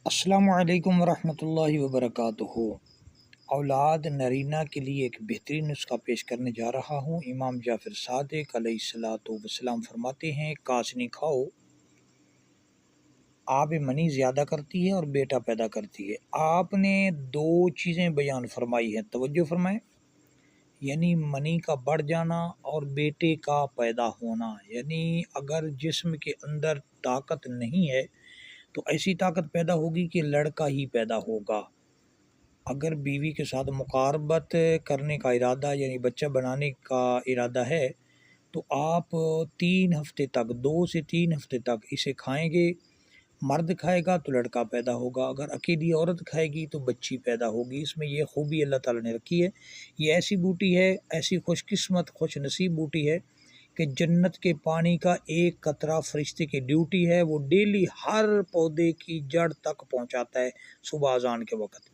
السلام علیکم ورحمۃ اللہ وبرکاتہ۔ اولاد نرینہ کے لیے ایک بہترین نسخہ پیش کرنے جا رہا ہوں۔ امام جعفر صادق علیہ الصلوۃ والسلام فرماتے ہیں، کاسنی کھاؤ آب منی زیادہ کرتی ہے اور بیٹا پیدا کرتی ہے۔ آپ نے دو چیزیں بیان فرمائی ہیں، توجہ فرمائیں، یعنی منی کا بڑھ جانا اور بیٹے کا پیدا ہونا۔ یعنی اگر جسم کے اندر طاقت نہیں ہے تو ایسی طاقت پیدا ہوگی کہ لڑکا ہی پیدا ہوگا۔ اگر بیوی کے ساتھ مقاربت کرنے کا ارادہ یعنی بچہ بنانے کا ارادہ ہے تو آپ 3 ہفتے تک 2 سے 3 ہفتے تک اسے کھائیں گے۔ مرد کھائے گا تو لڑکا پیدا ہوگا، اگر اکیلی عورت کھائے گی تو بچی پیدا ہوگی۔ اس میں یہ خوبی اللہ تعالیٰ نے رکھی ہے۔ یہ ایسی بوٹی ہے، ایسی خوش قسمت خوش نصیب بوٹی ہے کہ جنت کے پانی کا ایک قطرہ فرشتے کی ڈیوٹی ہے، وہ ڈیلی ہر پودے کی جڑ تک پہنچاتا ہے صبح اذان کے وقت۔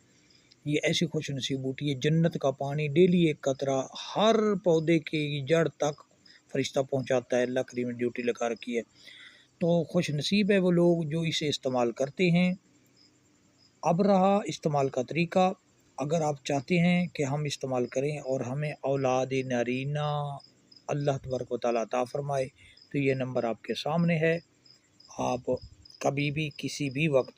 یہ ایسی خوش نصیب بوٹی ہے، جنت کا پانی ڈیلی ایک قطرہ ہر پودے کی جڑ تک فرشتہ پہنچاتا ہے، اللہ کریم نے ڈیوٹی لگا رکھی ہے۔ تو خوش نصیب ہے وہ لوگ جو اسے استعمال کرتے ہیں۔ اب رہا استعمال کا طریقہ، اگر آپ چاہتے ہیں کہ ہم استعمال کریں اور ہمیں اولاد نرینہ اللہ تبارک و تعالیٰ عطا فرمائے تو یہ نمبر آپ کے سامنے ہے۔ آپ کبھی بھی کسی بھی وقت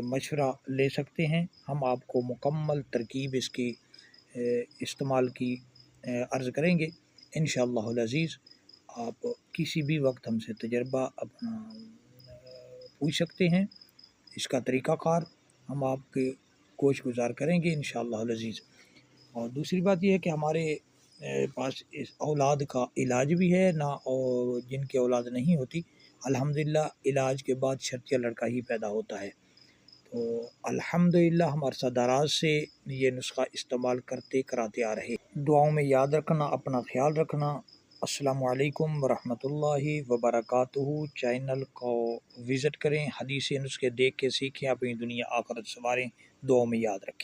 مشورہ لے سکتے ہیں، ہم آپ کو مکمل ترکیب اس کی استعمال کی عرض کریں گے انشاءاللہ العزیز۔ آپ کسی بھی وقت ہم سے تجربہ اپنا پوچھ سکتے ہیں، اس کا طریقہ کار ہم آپ کے گوش گزار کریں گے انشاءاللہ العزیز۔ اور دوسری بات یہ ہے کہ ہمارے پاس اس اولاد کا علاج بھی ہے نا، اور جن کی اولاد نہیں ہوتی الحمدللہ علاج کے بعد شرطیہ لڑکا ہی پیدا ہوتا ہے۔ تو الحمدللہ ہم عرصہ دراز سے یہ نسخہ استعمال کرتے کراتے آ رہے۔ دعاؤں میں یاد رکھنا، اپنا خیال رکھنا۔ السلام علیکم ورحمۃ اللہ وبرکاتہ۔ چینل کو وزٹ کریں، حدیث نسخے دیکھ کے سیکھیں، اپنی دنیا آخرت سنواریں، دعاؤں میں یاد رکھیں۔